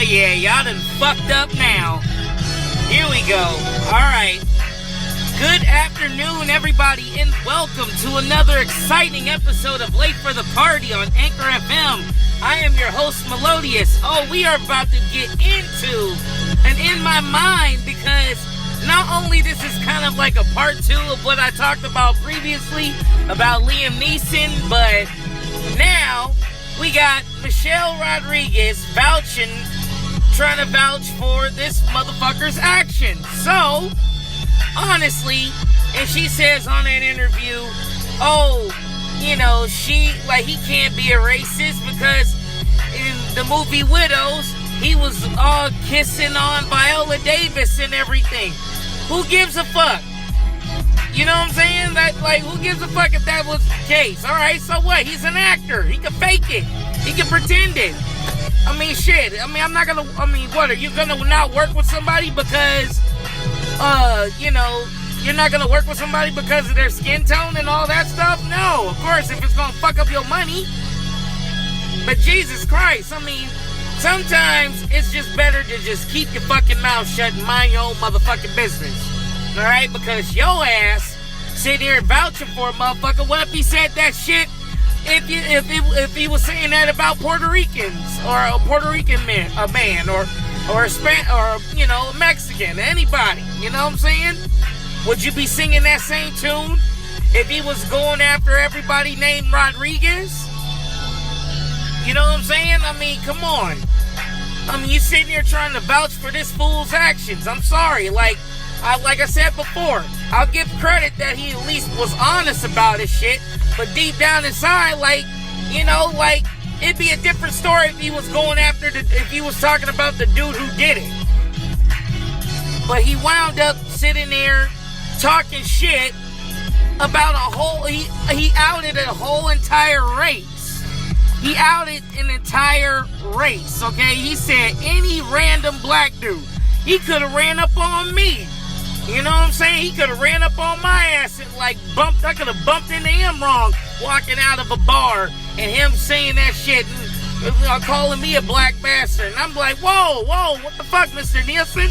yeah, y'all done fucked up now. Here we go. Alright. Good afternoon, everybody, and welcome to another exciting episode of Late for the Party on Anchor FM. I am your host, Melodious. Oh, we are about to get into and in my mind, because not only this is kind of like a part 2 of what I talked about previously about Liam Neeson, but now we got Michelle Rodriguez trying to vouch for this motherfucker's action. So, honestly, and she says on that interview, he can't be a racist because in the movie Widows, he was all kissing on Viola Davis and everything. Who gives a fuck? You know what I'm saying? Who gives a fuck if that was the case? Alright, so what? He's an actor. He can fake it. He can pretend it. What, are you gonna not work with somebody because, you're not gonna work with somebody because of their skin tone and all that stuff? No, of course, if it's gonna fuck up your money. But Jesus Christ, sometimes it's just better to just keep your fucking mouth shut and mind your own motherfucking business. Alright? Because your ass sit here vouching for a motherfucker. What if he said that shit if he was saying that about Puerto Ricans or a Puerto Rican man or a Mexican, anybody? You know what I'm saying? Would you be singing that same tune if he was going after everybody named Rodriguez? You know what I'm saying? Come on. You sitting here trying to vouch for this fool's actions. I'm sorry. Like I said before, I'll give credit that he at least was honest about his shit. But deep down inside, it'd be a different story if he was going after if he was talking about the dude who did it. But he wound up sitting there talking shit about he outed a whole entire race. He outed an entire race, okay? He said any random black dude. He could have ran up on me. You know what I'm saying? He could have ran up on my ass and I could have bumped into him wrong walking out of a bar and him saying that shit and calling me a black bastard. And I'm like, whoa, what the fuck, Mr. Neeson?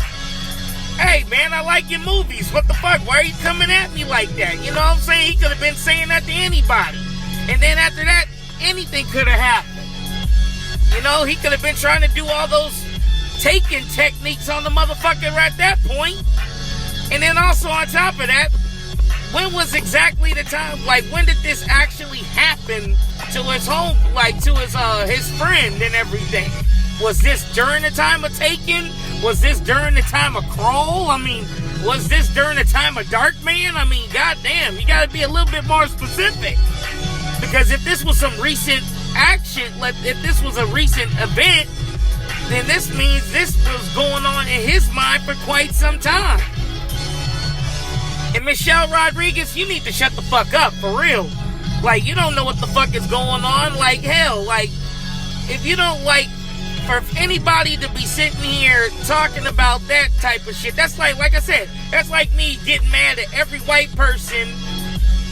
Hey, man, I like your movies. What the fuck? Why are you coming at me like that? You know what I'm saying? He could have been saying that to anybody. And then after that, anything could have happened. He could have been trying to do all those taking techniques on the motherfucker at that point. And then also on top of that, when was exactly the time? When did this actually happen to his home? To his friend and everything? Was this during the time of Taken? Was this during the time of Crawl? Was this during the time of Darkman? Goddamn, you gotta be a little bit more specific. Because if this was some recent action, if this was a recent event, then this means this was going on in his mind for quite some time. And Michelle Rodriguez, you need to shut the fuck up, for real. You don't know what the fuck is going on. If you don't for anybody to be sitting here talking about that type of shit, that's like I said, that's like me getting mad at every white person.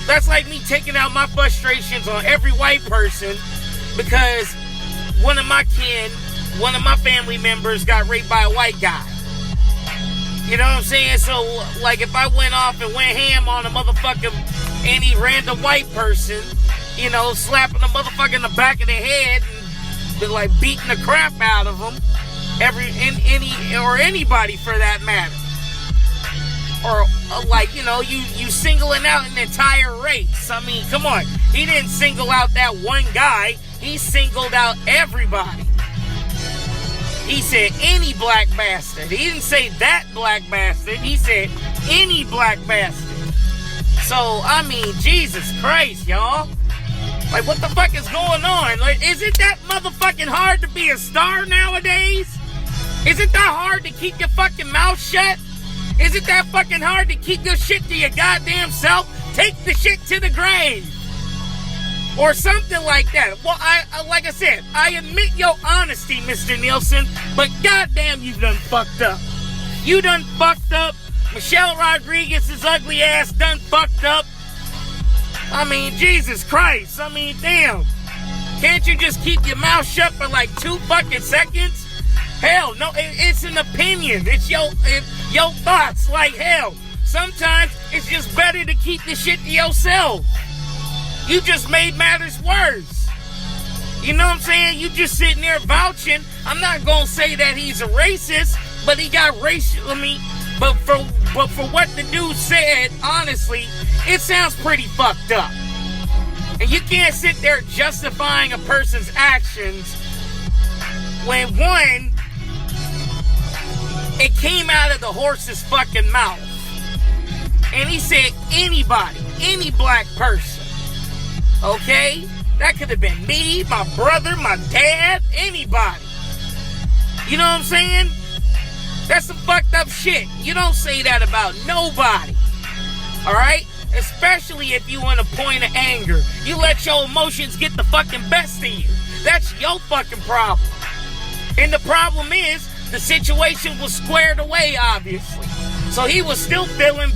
That's like me taking out my frustrations on every white person because one of my family members got raped by a white guy. You know what I'm saying? So, if I went off and went ham on a motherfucking any random white person, slapping a motherfucker in the back of the head and beating the crap out of them, anybody for that matter. Or, you singling out an entire race. Come on. He didn't single out that one guy. He singled out everybody. He said any black bastard. He didn't say that black bastard. He said any black bastard. So, Jesus Christ, y'all. What the fuck is going on? Is it that motherfucking hard to be a star nowadays? Is it that hard to keep your fucking mouth shut? Is it that fucking hard to keep your shit to your goddamn self? Take the shit to the grave. Or something like that. Well, like I said, I admit your honesty, Mr. Neeson, but goddamn, you done fucked up. You done fucked up. Michelle Rodriguez's ugly ass done fucked up. Jesus Christ. Damn. Can't you just keep your mouth shut for 2 fucking seconds? Hell, no, it's an opinion. It's your thoughts. Like, hell, sometimes it's just better to keep the shit to yourself. You just made matters worse. You know what I'm saying? You just sitting there vouching. I'm not gonna say that he's a racist, but he got racial. But for what the dude said, honestly, it sounds pretty fucked up. And you can't sit there justifying a person's actions when, one, it came out of the horse's fucking mouth. And he said anybody, any black person. Okay? That could have been me, my brother, my dad, anybody. You know what I'm saying? That's some fucked up shit. You don't say that about nobody. Alright? Especially if you in a point of anger. You let your emotions get the fucking best of you. That's your fucking problem. And the problem is, the situation was squared away, obviously. So he was still feeling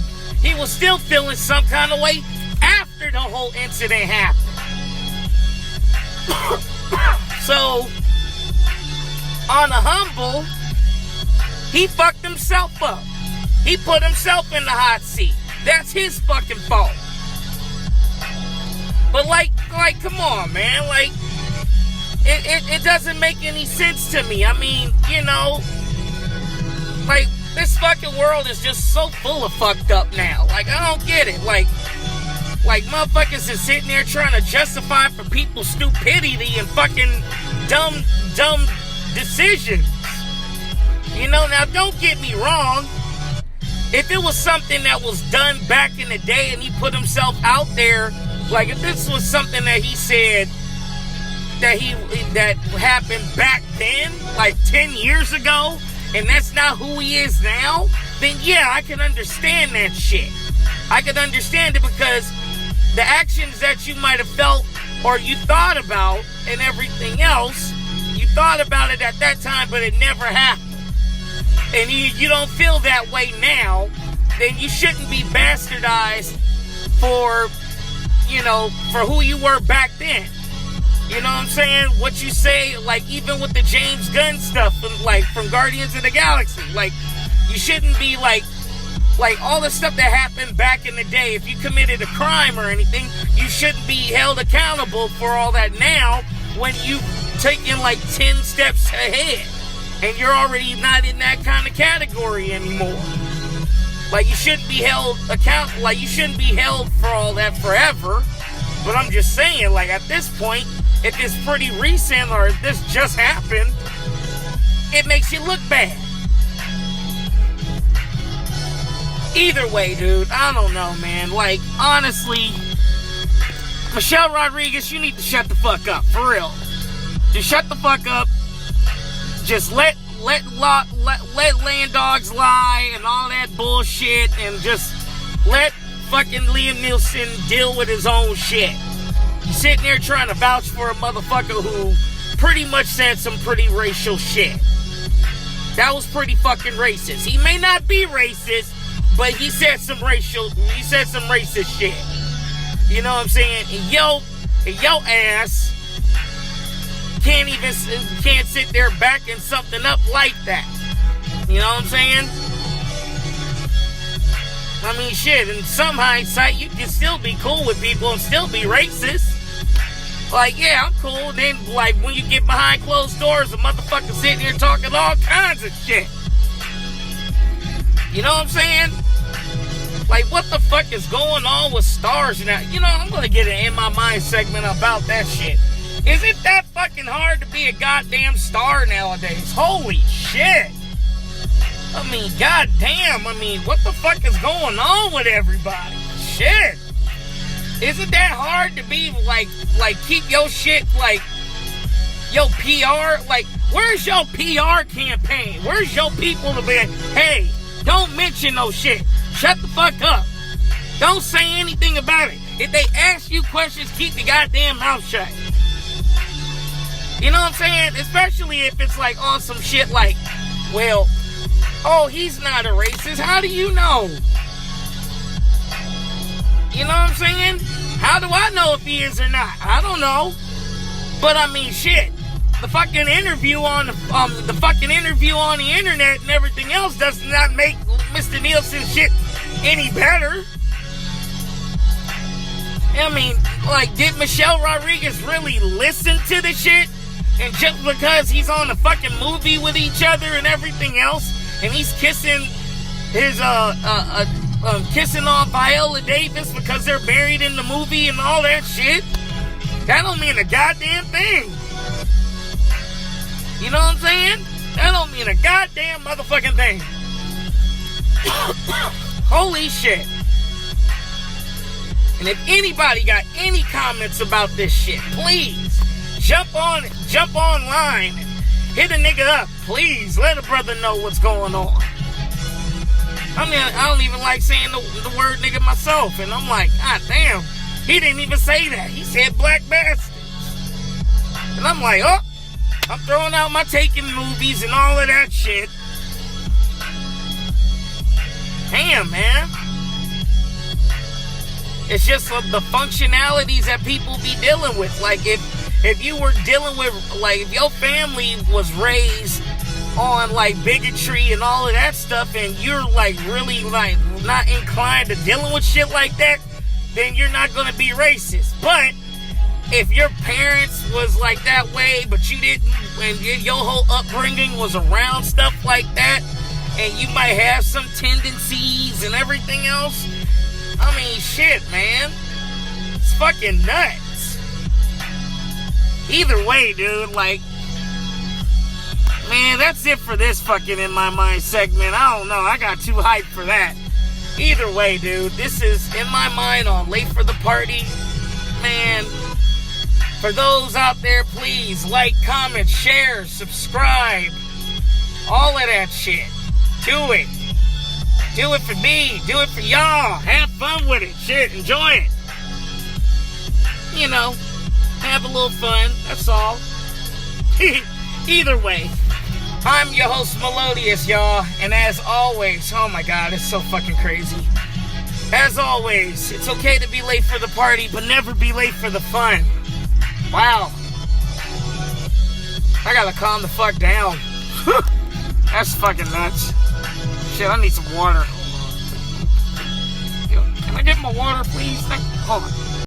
some kind of way after the whole incident happened. So, on a humble, he fucked himself up. He put himself in the hot seat. That's his fucking fault. But like, come on, man. Like, it doesn't make any sense to me. I mean, you know, like, this fucking world is just so full of fucked up now. Like, I don't get it. Like motherfuckers is sitting there trying to justify for people's stupidity and fucking dumb decisions. You know, now don't get me wrong. If it was something that was done back in the day and he put himself out there, like if this was something that he said that happened back then, like 10 years ago, and that's not who he is now, then yeah, I can understand that shit. I can understand it because the actions that you might have felt or you thought about and everything else, you thought about it at that time, but it never happened. And you don't feel that way now, then you shouldn't be bastardized for, you know, for who you were back then. You know what I'm saying? What you say, like, even with the James Gunn stuff, from Guardians of the Galaxy, like, you shouldn't be, like, all the stuff that happened back in the day, if you committed a crime or anything, you shouldn't be held accountable for all that now when you've taken, like, 10 steps ahead. And you're already not in that kind of category anymore. Like, you shouldn't be held you shouldn't be held for all that forever. But I'm just saying, like, at this point, if it's pretty recent or if this just happened, it makes you look bad. Either way, dude, I don't know, man. Like, honestly, Michelle Rodriguez, you need to shut the fuck up, for real. Just shut the fuck up. Just let land dogs lie and all that bullshit, and just let fucking Liam Neeson deal with his own shit. He's sitting there trying to vouch for a motherfucker who pretty much said some pretty racial shit. That was pretty fucking racist. He may not be racist, but he said some racist shit. You know what I'm saying? And yo ass can't sit there backing something up like that. You know what I'm saying? I mean, shit, in some hindsight, you can still be cool with people and still be racist. Like, yeah, I'm cool. Then, like, when you get behind closed doors, a motherfucker sitting here talking all kinds of shit. You know what I'm saying? Like, what the fuck is going on with stars now? You know, I'm gonna get an In My Mind segment about that shit. Is it that fucking hard to be a goddamn star nowadays? Holy shit. I mean, goddamn. I mean, what the fuck is going on with everybody? Shit. Is it that hard to be, like keep your shit, like, your PR? Like, where's your PR campaign? Where's your people to be like, hey, don't mention no shit. Shut the fuck up. Don't say anything about it. If they ask you questions, keep your goddamn mouth shut. You know what I'm saying? Especially if it's like on some shit like, well, oh, he's not a racist. How do you know? You know what I'm saying? How do I know if he is or not? I don't know. But I mean, shit. the fucking interview on the internet and everything else does not make Mr. Nielsen shit any better. I mean, like, did Michelle Rodriguez really listen to the shit? And just because he's on a fucking movie with each other and everything else, and he's kissing his kissing on Viola Davis because they're married in the movie and all that shit, that don't mean a goddamn thing. You know what I'm saying? That don't mean a goddamn motherfucking thing. Holy shit. And if anybody got any comments about this shit, please jump online, hit a nigga up, please let a brother know what's going on. I mean, I don't even like saying the word nigga myself, and I'm like, God damn, he didn't even say that. He said black bastards. And I'm like, oh, I'm throwing out my Taken movies and all of that shit. Damn, man. It's just the functionalities that people be dealing with. Like, if you were dealing with, like, if your family was raised on, like, bigotry and all of that stuff, and you're, like, really, like, not inclined to dealing with shit like that, then you're not gonna be racist. But if your parents was like that way, but you didn't, and your whole upbringing was around stuff like that, and you might have some tendencies and everything else, I mean, shit, man. It's fucking nuts. Either way, dude, like, man, that's it for this fucking In My Mind segment. I don't know. I got too hyped for that. Either way, dude, this is In My Mind on Late for the Party. Man, for those out there, please like, comment, share, subscribe. All of that shit. Do it. Do it for me. Do it for y'all. Have fun with it. Shit, enjoy it. You know, have a little fun. That's all. Either way, I'm your host, Melodious, y'all. And as always, oh my God, it's so fucking crazy. As always, it's okay to be late for the party, but never be late for the fun. Wow. I gotta calm the fuck down. That's fucking nuts. Shit, I need some water. Hold on. Can I get my water, please? Hold on.